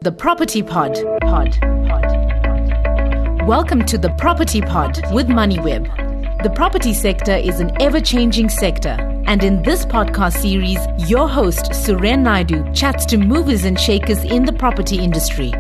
The Property Pod. Welcome to the Property Pod with Moneyweb. The property sector is an ever-changing sector, and in this podcast series, your host Suren Naidu chats to movers and shakers in the property industry.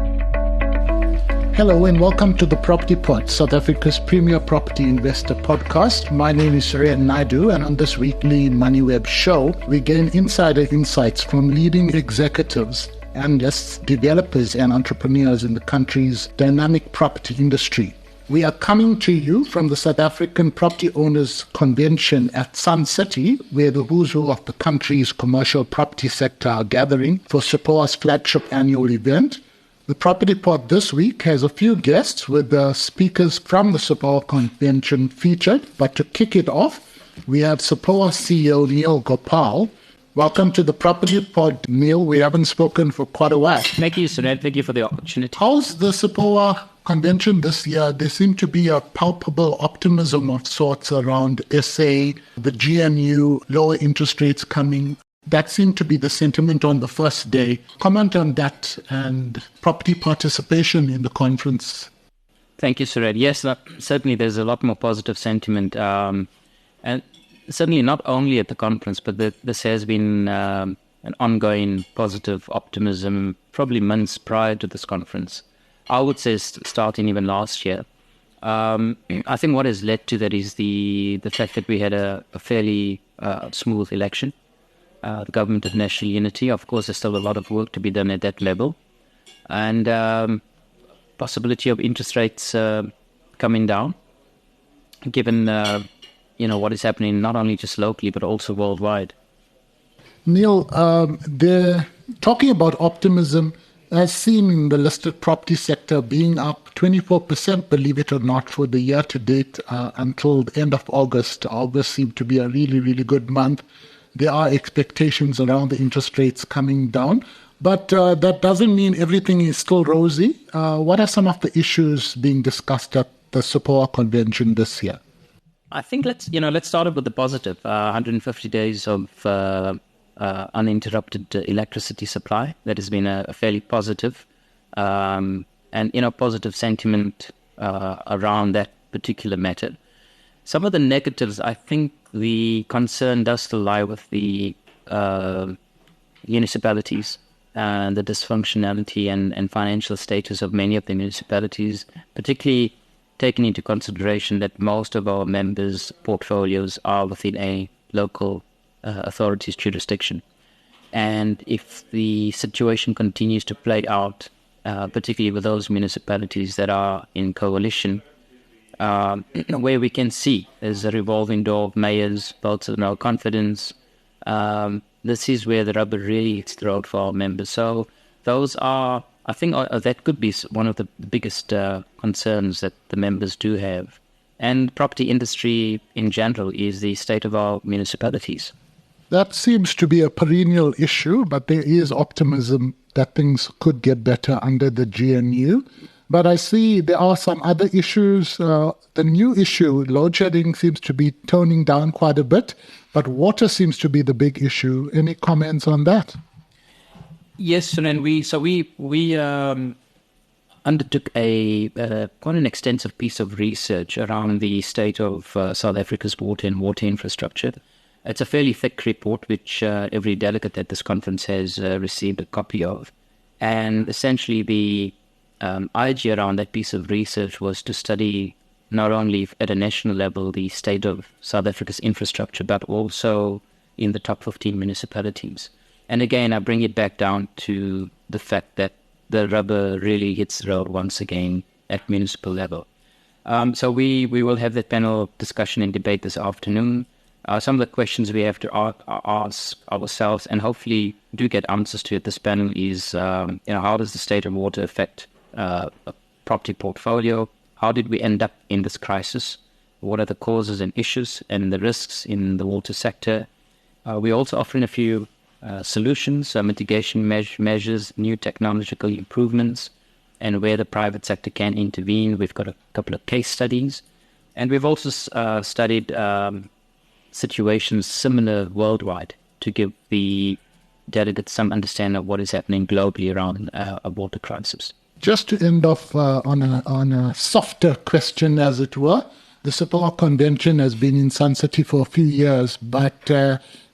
Hello and welcome to the Property Pod, South Africa's premier property investor podcast. My name is Suren Naidu, and on this weekly Moneyweb show, we gain insider insights from leading executives, analysts, developers and entrepreneurs in the country's dynamic property industry. We are coming to you from the South African Property Owners Convention at Sun City, where the who's who of the country's commercial property sector are gathering for Sapoa's flagship annual event. The Property Pod this week has a few guests with the speakers from the Sapoa Convention featured. But to kick it off, we have Sapoa CEO Neil Gopal. Welcome to the Property Pod, Neil. We haven't spoken for quite a while. Thank you, Suren. Thank you for the opportunity. How's the Sapoa Convention this year? There seemed to be a palpable optimism of sorts around SA, the GNU, lower interest rates coming. That seemed to be the sentiment on the first day. Comment on that and property participation in the conference. Thank you, Suren. Yes, certainly there's a lot more positive sentiment. And certainly not only at the conference, but this has been an ongoing positive optimism, probably months prior to this conference. I would say starting even last year. I think what has led to that is the fact that we had a fairly smooth election. The government of national unity. Of course, there's still a lot of work to be done at that level. And possibility of interest rates coming down, given what is happening not only just locally, but also worldwide. Neil, they're talking about optimism as seen in the listed property sector being up 24%, believe it or not, for the year to date until the end of August. August seemed to be a really, really good month. There are expectations around the interest rates coming down, but that doesn't mean everything is still rosy. What are some of the issues being discussed at the Sapoa Convention this year? I think let's start off with the positive. 150 days of uninterrupted electricity supply. That has been a fairly positive and positive sentiment around that particular matter. Some of the negatives, I think the concern does still lie with the municipalities and the dysfunctionality and financial status of many of the municipalities, particularly taking into consideration that most of our members' portfolios are within a local authority's jurisdiction. And if the situation continues to play out, particularly with those municipalities that are in coalition, where we can see there's a revolving door of mayors, votes of no confidence. This is where the rubber really hits the road for our members. So those are, I think, that could be one of the biggest concerns that the members do have. And property industry in general is the state of our municipalities. That seems to be a perennial issue, but there is optimism that things could get better under the GNU. But I see there are some other issues. The new issue, load shedding, seems to be toning down quite a bit, but water seems to be the big issue. Any comments on that? Yes, and we undertook quite an extensive piece of research around the state of South Africa's water and water infrastructure. It's a fairly thick report, which every delegate at this conference has received a copy of. And essentially the idea around that piece of research was to study not only at a national level the state of South Africa's infrastructure, but also in the top 15 municipalities. And again, I bring it back down to the fact that the rubber really hits the road once again at municipal level. So we will have that panel discussion and debate this afternoon. Some of the questions we have to ask ourselves and hopefully do get answers to at this panel is, how does the state of water affect a property portfolio? How did we end up in this crisis? What are the causes and issues and the risks in the water sector? We're also offering a few solutions, mitigation measures, new technological improvements, and where the private sector can intervene. We've got a couple of case studies. And we've also studied situations similar worldwide to give the delegates some understanding of what is happening globally around a water crisis. Just to end off on a softer question, as it were, the Sapoa Convention has been in Sun City for a few years, but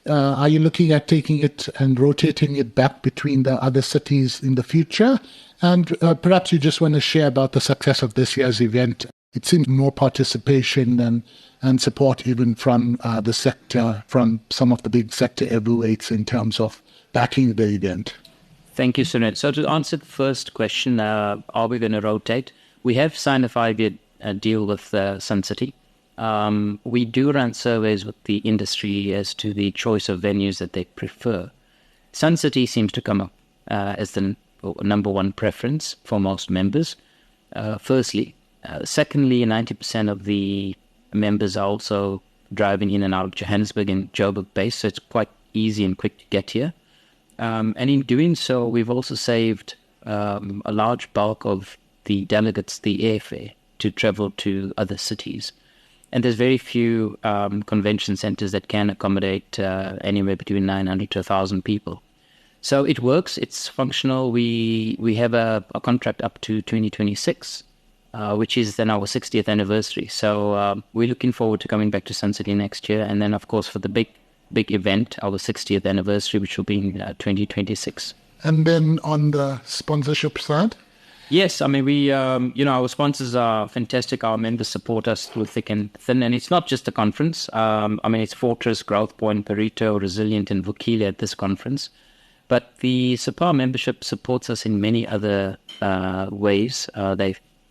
are you looking at taking it and rotating it back between the other cities in the future? And perhaps you just want to share about the success of this year's event. It seems more participation and support even from the sector, from some of the big sector heavyweights in terms of backing the event. Thank you, Suren. So to answer the first question, are we going to rotate? We have signed a 5-year deal with Sun City. We do run surveys with the industry as to the choice of venues that they prefer. Sun City seems to come up as the number one preference for most members, firstly. Secondly, 90% of the members are also driving in and out of Johannesburg and Joburg base, so it's quite easy and quick to get here. And in doing so, we've also saved a large bulk of the delegates the airfare to travel to other cities. And there's very few convention centers that can accommodate anywhere between 900 to 1,000 people. So it works, it's functional. We have a contract up to 2026, which is then our 60th anniversary. So we're looking forward to coming back to Sun City next year. And then, of course, for the big event, our 60th anniversary, which will be in 2026. And then on the sponsorship side? Yes, I mean, we, our sponsors are fantastic. Our members support us through thick and thin. And it's not just a conference. It's Fortress, Growth Point, Perito, Resilient, and Vukile at this conference. But the Sapoa membership supports us in many other ways.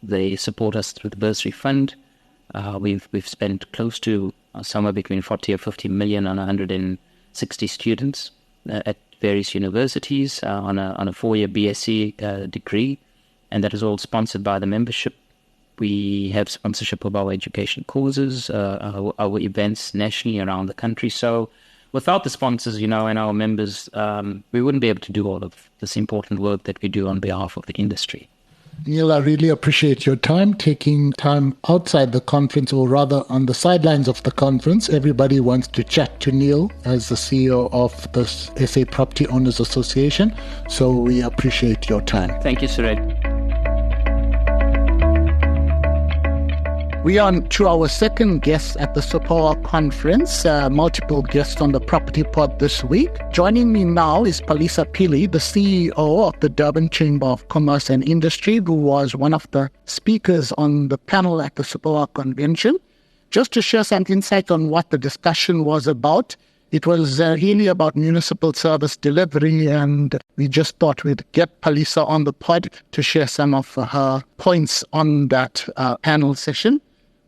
They support us through the bursary fund. We've spent close to somewhere between 40 or 50 million on 160 students at various universities on a 4-year BSc degree, and that is all sponsored by the membership. We have sponsorship of our education courses, our events nationally around the country. So without the sponsors, and our members, we wouldn't be able to do all of this important work that we do on behalf of the industry. Neil, I really appreciate your time, taking time outside the conference, or rather on the sidelines of the conference. Everybody wants to chat to Neil as the CEO of the SA Property Owners Association. So we appreciate your time. Thank you, Suren. We are on to our second guest at the Sapoa Conference, multiple guests on the Property Pod this week. Joining me now is Palisa Pili, the CEO of the Durban Chamber of Commerce and Industry, who was one of the speakers on the panel at the Sapoa Convention. Just to share some insight on what the discussion was about, it was really about municipal service delivery, and we just thought we'd get Palisa on the pod to share some of her points on that panel session.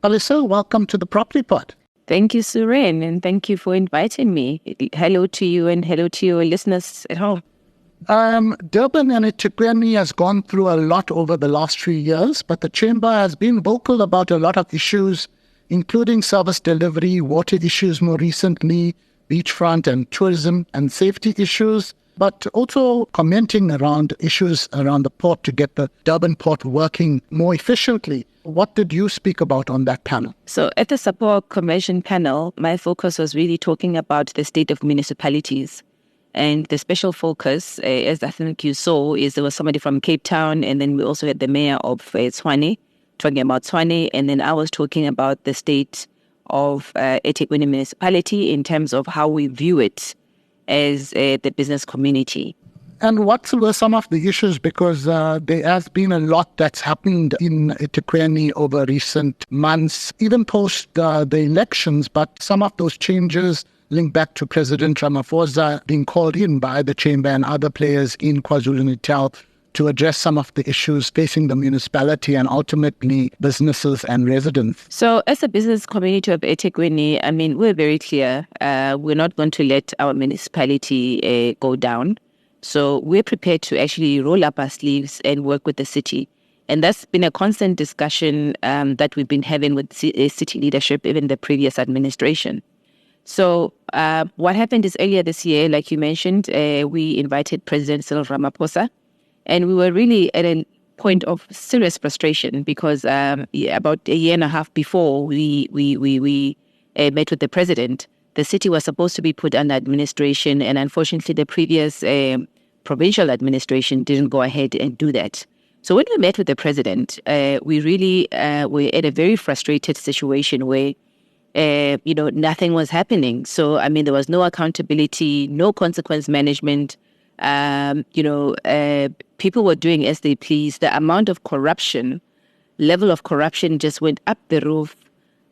Palisa, welcome to the Property Pod. Thank you, Suren, and thank you for inviting me. Hello to you and hello to your listeners at home. Durban and eThekwini has gone through a lot over the last few years, but the Chamber has been vocal about a lot of issues, including service delivery, water issues more recently, beachfront and tourism and safety issues, but also commenting around issues around the port to get the Durban port working more efficiently. What did you speak about on that panel? So at the Sapoa Convention panel, my focus was really talking about the state of municipalities. And the special focus, as I think you saw, is there was somebody from Cape Town, and then we also had the mayor of Tshwane talking about Tshwane, and then I was talking about the state of eThekwini municipality in terms of how we view it as the business community. And what were some of the issues? Because there has been a lot that's happened in eThekwini over recent months, even post the elections, but some of those changes link back to President Ramaphosa being called in by the Chamber and other players in KwaZulu-Natal to address some of the issues facing the municipality and ultimately businesses and residents. So as a business community of eThekwini, we're very clear. We're not going to let our municipality go down. So we're prepared to actually roll up our sleeves and work with the city. And that's been a constant discussion that we've been having with city leadership, even the previous administration. So what happened is earlier this year, like you mentioned, we invited President Cyril Ramaphosa. And we were really at a point of serious frustration because about a year and a half before we met with the president, the city was supposed to be put under administration, and unfortunately the previous provincial administration didn't go ahead and do that. So when we met with the president, we really were at a very frustrated situation where, nothing was happening. So, I mean, there was no accountability, no consequence management. People were doing as they pleased. The amount of corruption, level of corruption just went up the roof.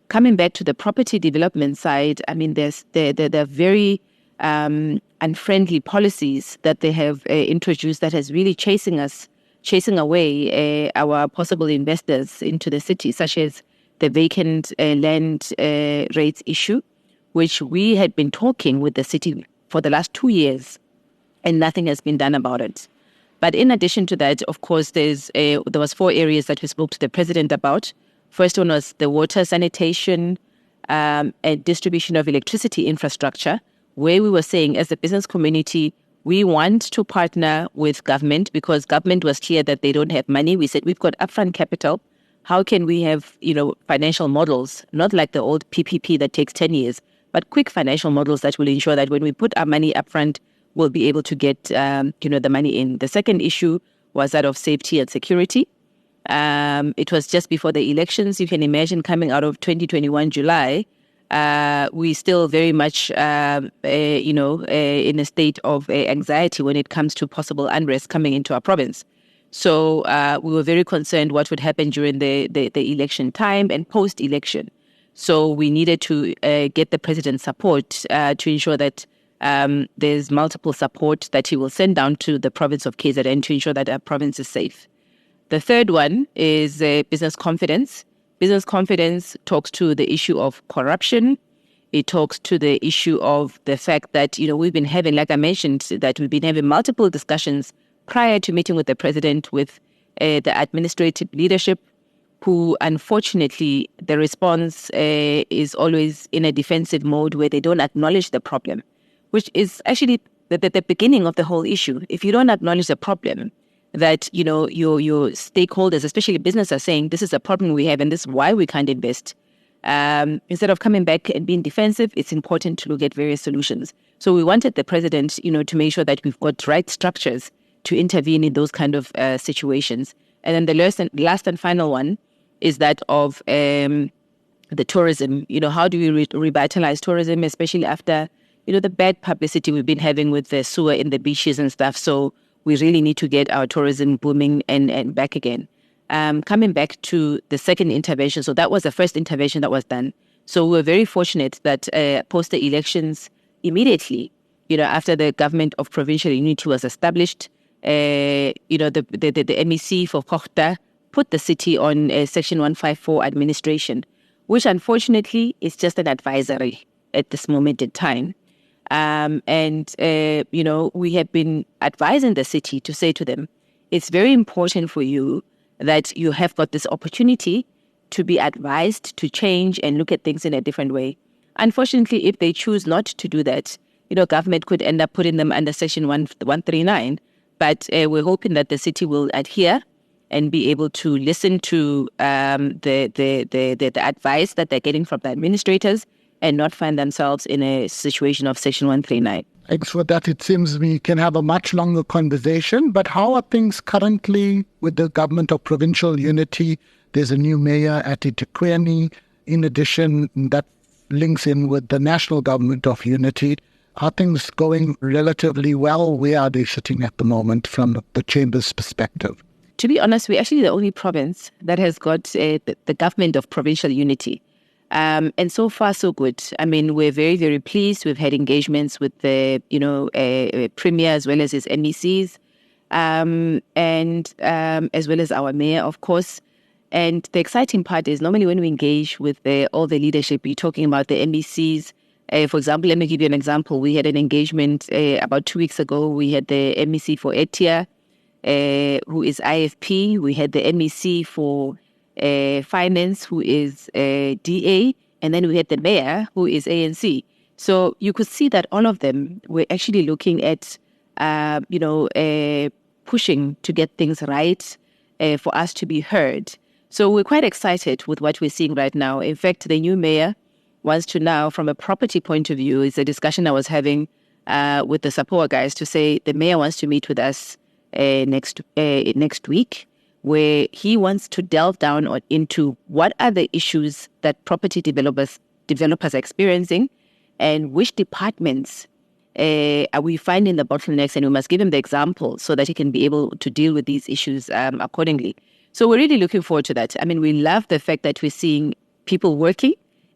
Coming back to the property development side, I mean, there are very unfriendly policies that they have introduced that has really chasing away our possible investors into the city, such as the vacant land rates issue, which we had been talking with the city for the last 2 years, and nothing has been done about it. But in addition to that, of course, there was 4 areas that we spoke to the president about. First one was the water, sanitation, and distribution of electricity infrastructure, where we were saying as a business community, we want to partner with government because government was clear that they don't have money. We said, we've got upfront capital. How can we have, financial models, not like the old PPP that takes 10 years, but quick financial models that will ensure that when we put our money upfront, we'll be able to get, the money in. The second issue was that of safety and security. It was just before the elections. You can imagine coming out of 2021 July, we still very much, in a state of anxiety when it comes to possible unrest coming into our province. So we were very concerned what would happen during the election time and post-election. So we needed to get the president's support to ensure that there's multiple support that he will send down to the province of KZN to ensure that our province is safe. The third one is business confidence. Business confidence talks to the issue of corruption. It talks to the issue of the fact that, we've been having, like I mentioned, that we've been having multiple discussions prior to meeting with the president with the administrative leadership, who unfortunately the response is always in a defensive mode where they don't acknowledge the problem, which is actually the beginning of the whole issue. If you don't acknowledge the problem, that, your stakeholders, especially business, are saying, this is a problem we have and this is why we can't invest. Instead of coming back and being defensive, it's important to look at various solutions. So we wanted the president, to make sure that we've got right structures to intervene in those kind of situations. And then the last and final one is that of the tourism. How do we revitalize tourism, especially after, the bad publicity we've been having with the sewer in the beaches and stuff. So we really need to get our tourism booming and back again. Coming back to the second intervention, so that was the first intervention that was done. So we were very fortunate that post the elections, immediately, after the government of provincial unity was established, the MEC for Kochta put the city on Section 154 administration, which unfortunately is just an advisory at this moment in time. We have been advising the city to say to them, it's very important for you that you have got this opportunity to be advised to change and look at things in a different way. Unfortunately, if they choose not to do that, government could end up putting them under Section 139. But we're hoping that the city will adhere and be able to listen to the advice that they're getting from the administrators and not find themselves in a situation of Section 139. Thanks for that. It seems we can have a much longer conversation. But how are things currently with the government of provincial unity? There's a new mayor at eThekwini. In addition, that links in with the national government of unity. Are things going relatively well? Where are they sitting at the moment from the Chamber's perspective? To be honest, we're actually the only province that has got the government of provincial unity. And so far, so good. I mean, we're very, very pleased. We've had engagements with the, Premier as well as his MECs, and as well as our mayor, of course. And the exciting part is normally when we engage with all the leadership, you're talking about the MECs. For example, let me give you an example. We had an engagement about 2 weeks ago. We had the MEC for ETIA, who is IFP. We had the MEC for finance, who is DA, and then we had the mayor, who is ANC. So you could see that all of them were actually looking at, pushing to get things right for us to be heard. So we're quite excited with what we're seeing right now. In fact, the new mayor wants to now, from a property point of view, it's a discussion I was having with the Sapoa guys to say the mayor wants to meet with us next week, where he wants to delve down into what are the issues that property developers are experiencing and which departments are we finding the bottlenecks, and we must give him the example so that he can be able to deal with these issues accordingly. So we're really looking forward to that. I mean, we love the fact that we're seeing people working,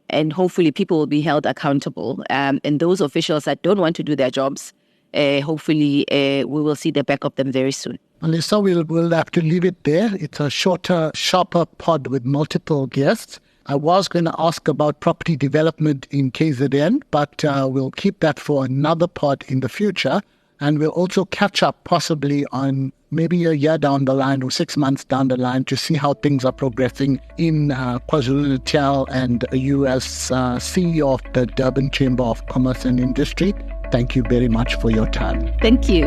and hopefully people will be held accountable. And those officials that don't want to do their jobs, hopefully we will see the back of them very soon. Melissa, we'll have to leave it there. It's a shorter, sharper pod with multiple guests. I was going to ask about property development in KZN, but we'll keep that for another pod in the future. And we'll also catch up possibly on maybe a year down the line or 6 months down the line to see how things are progressing in KwaZulu-Natal and you as CEO of the Durban Chamber of Commerce and Industry. Thank you very much for your time. Thank you.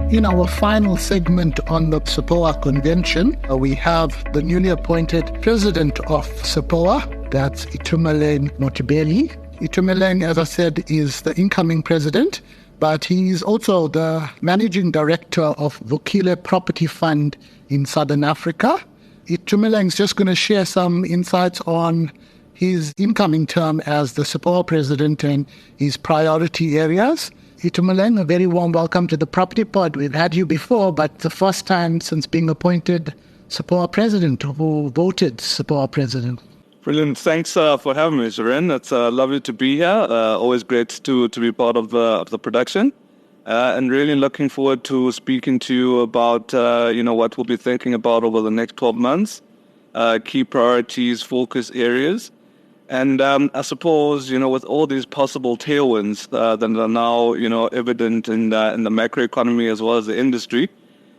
In our final segment on the Sapoa Convention, we have the newly appointed president of Sapoa, that's Itumeleng Notibeli. Itumeleng, as I said, is the incoming president, but he's also the managing director of Vukile Property Fund in Southern Africa. Itumeleng's just going to share some insights on his incoming term as the Sapoa president and his priority areas. Itumeleng, a very warm welcome to the Property Pod. We've had you before, but the first time since being appointed Sapoa president, who voted Sapoa president. Brilliant. Thanks for having me, Suren. It's lovely to be here. Always great to be part of the production. And really looking forward to speaking to you about what we'll be thinking about over the next 12 months, key priorities, focus areas. And I suppose, with all these possible tailwinds that are now, evident in the macroeconomy as well as the industry,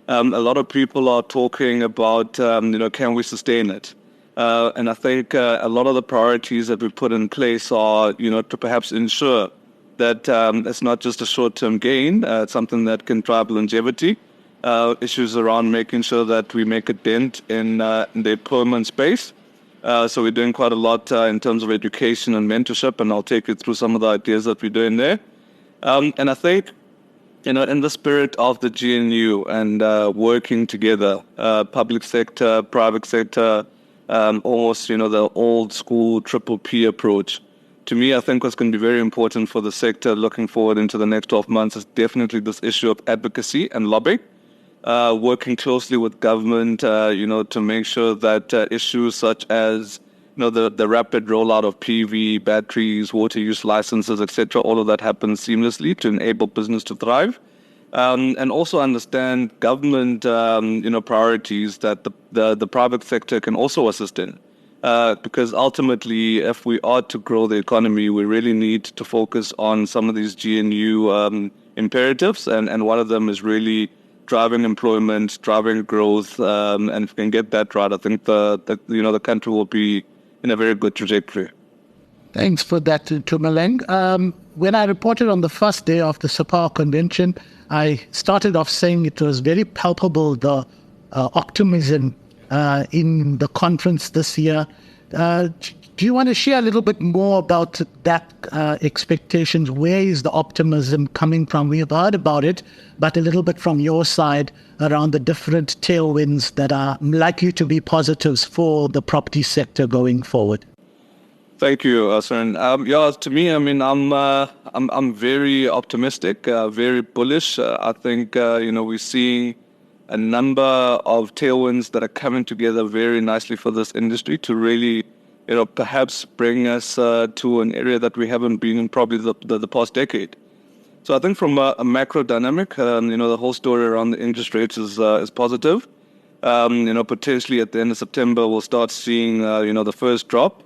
a lot of people are talking about, can we sustain it? And I think a lot of the priorities that we put in place are, to perhaps ensure that it's not just a short-term gain, it's something that can drive longevity. Issues around making sure that we make a dent in the employment space. So we're doing quite a lot in terms of education and mentorship, and I'll take you through some of the ideas that we're doing there. And I think, in the spirit of the GNU and working together, public sector, private sector, almost, the old school triple P approach. To me, I think what's going to be very important for the sector looking forward into the next 12 months is definitely this issue of advocacy and lobbying. Working closely with government, to make sure that issues such as, the rapid rollout of PV, batteries, water use licenses, etc., all of that happens seamlessly to enable business to thrive. And also understand government, priorities that the private sector can also assist in. Because ultimately, if we are to grow the economy, we really need to focus on some of these GNU imperatives, and one of them is really driving employment, driving growth, and if we can get that right, I think the country will be in a very good trajectory. Thanks for that, Itumeleng. When I reported on the first day of the Sapoa Convention, I started off saying it was very palpable, the optimism in the conference this year. Do you want to share a little bit more about that expectations? Where is the optimism coming from? We have heard about it, but a little bit from your side around the different tailwinds that are likely to be positives for the property sector going forward. Thank you, Suren. To me, I'm very optimistic, very bullish. I think we're seeing a number of tailwinds that are coming together very nicely for this industry to really, perhaps bring us to an area that we haven't been in probably the past decade. So I think from a macro dynamic, the whole story around the interest rates is positive. Potentially at the end of September, we'll start seeing, the first drop.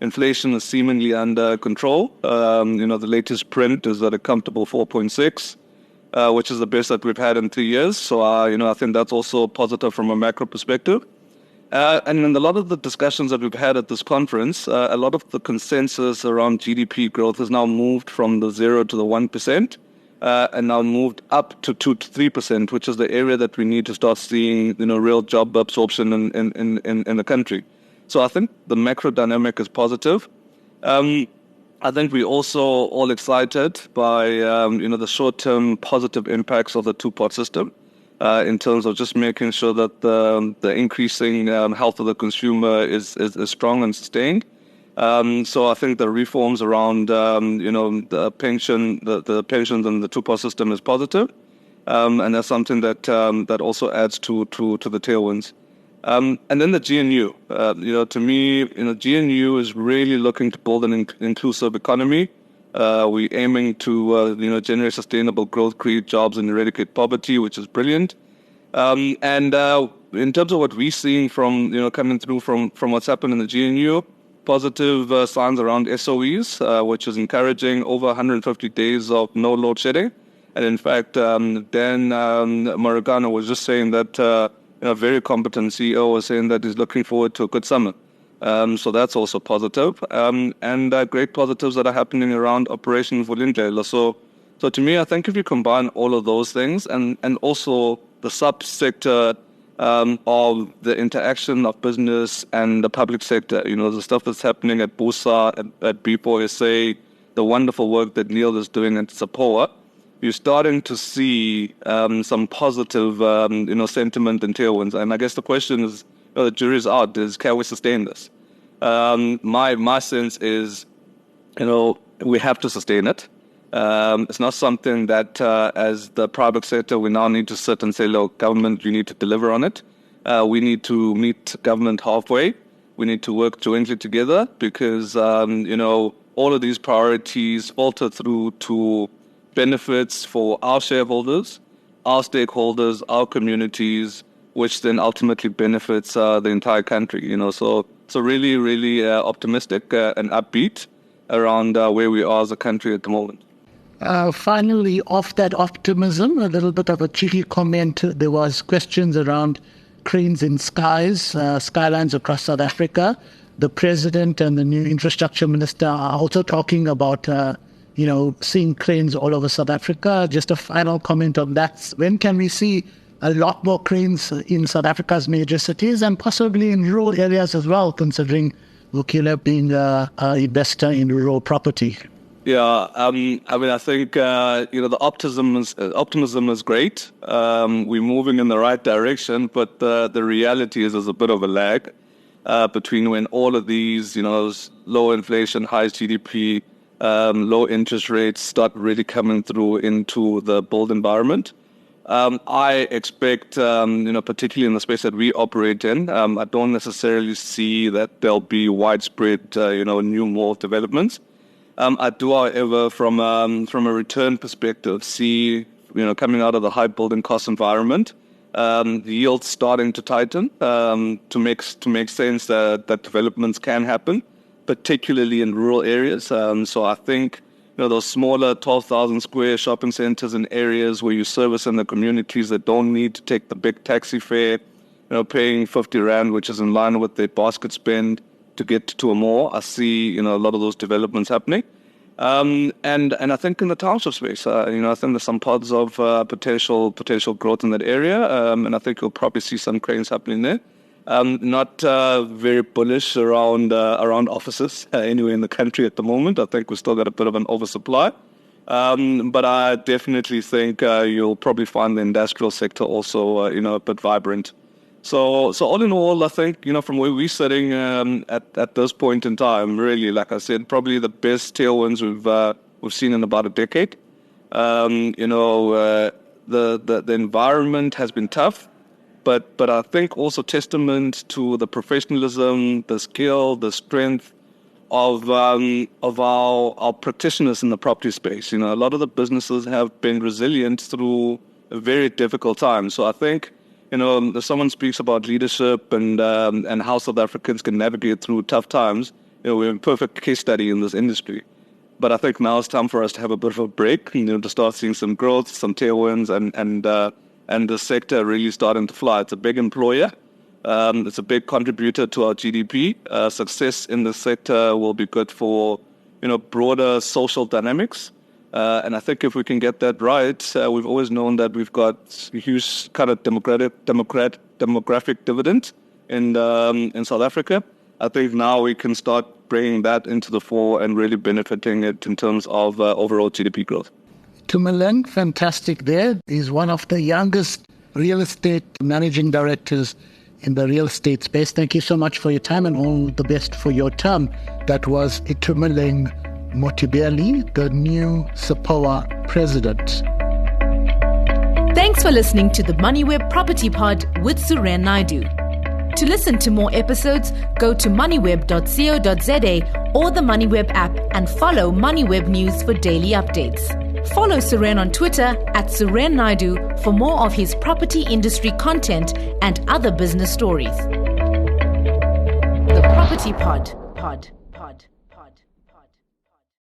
Inflation is seemingly under control. The latest print is at a comfortable 4.6, which is the best that we've had in 3 years. So, I think that's also positive from a macro perspective. And in a lot of the discussions that we've had at this conference, a lot of the consensus around GDP growth has now moved from the 0 to the 1%, and now moved up to 2 to 3%, which is the area that we need to start seeing, real job absorption in the country. So I think the macro dynamic is positive. I think we're also all excited by the short-term positive impacts of the two-pot system in terms of just making sure that the increasing health of the consumer is strong and sustained. So I think the reforms around the pensions and the two-pot system is positive, and that's something that also adds to the tailwinds. And then the GNU, to me, GNU is really looking to build an inclusive economy. We're aiming to, generate sustainable growth, create jobs, and eradicate poverty, which is brilliant. And in terms of what we're seeing from, coming through from what's happened in the GNU, positive signs around SOEs, which is encouraging over 150 days of no load shedding. And in fact, Dan Maragano was just saying that a very competent CEO was saying that he's looking forward to a good summer. So that's also positive. And great positives that are happening around Operation Vulindlela. So to me, I think if you combine all of those things and also the subsector of the interaction of business and the public sector, the stuff that's happening at BUSA, at B4SA, the wonderful work that Neil is doing at Sapoa, you're starting to see some positive, sentiment and tailwinds. And I guess the question is, the jury's out, can we sustain this? My sense is, we have to sustain it. It's not something that, as the private sector, we now need to sit and say, look, government, you need to deliver on it. We need to meet government halfway. We need to work jointly together because, all of these priorities filter through to benefits for our shareholders, our stakeholders, our communities, which then ultimately benefits the entire country. So really, really optimistic and upbeat around where we are as a country at the moment. Finally, off that optimism, a little bit of a cheeky comment. There was questions around cranes in skylines across South Africa. The president and the new infrastructure minister are also talking about seeing cranes all over South Africa. Just a final comment on that. When can we see a lot more cranes in South Africa's major cities and possibly in rural areas as well, considering Vukile being an investor in rural property? Yeah, I think, the optimism is great. We're moving in the right direction, but the reality is there's a bit of a lag between when all of these, low inflation, high GDP, low interest rates start really coming through into the build environment. I expect, particularly in the space that we operate in, I don't necessarily see that there'll be widespread, new mall developments. I do, however, from a return perspective, see, coming out of the high building cost environment, the yields starting to tighten to make sense that developments can happen, particularly in rural areas. So I think, those smaller 12,000 square shopping centers in areas where you service in the communities that don't need to take the big taxi fare, paying 50 Rand, which is in line with their basket spend to get to a mall. I see, a lot of those developments happening. And I think in the township space, I think there's some pods of potential growth in that area. And I think you'll probably see some cranes happening there. Not very bullish around offices anywhere in the country at the moment. I think we've still got a bit of an oversupply. But I definitely think you'll probably find the industrial sector also, a bit vibrant. So all in all, I think, from where we're sitting at this point in time, really, like I said, probably the best tailwinds we've seen in about a decade. The environment has been tough, but I think also testament to the professionalism, the skill, the strength of our practitioners in the property space. A lot of the businesses have been resilient through a very difficult time. So I think, if someone speaks about leadership and how South Africans can navigate through tough times, we're a perfect case study in this industry. But I think now it's time for us to have a bit of a break, to start seeing some growth, some tailwinds, and the sector really starting to fly. It's a big employer. It's a big contributor to our GDP. Success in the sector will be good for, broader social dynamics. And I think if we can get that right, we've always known that we've got a huge kind of demographic dividend in South Africa. I think now we can start bringing that into the fore and really benefiting it in terms of overall GDP growth. Itumeleng, fantastic there. He's one of the youngest real estate managing directors in the real estate space. Thank you so much for your time and all the best for your term. That was Itumeleng Motibeli, the new Sapoa president. Thanks for listening to the Moneyweb Property Pod with Suren Naidu. To listen to more episodes, go to moneyweb.co.za or the Moneyweb app and follow Moneyweb News for daily updates. Follow Suren on Twitter @Suren Naidu for more of his property industry content and other business stories. The Property Pod.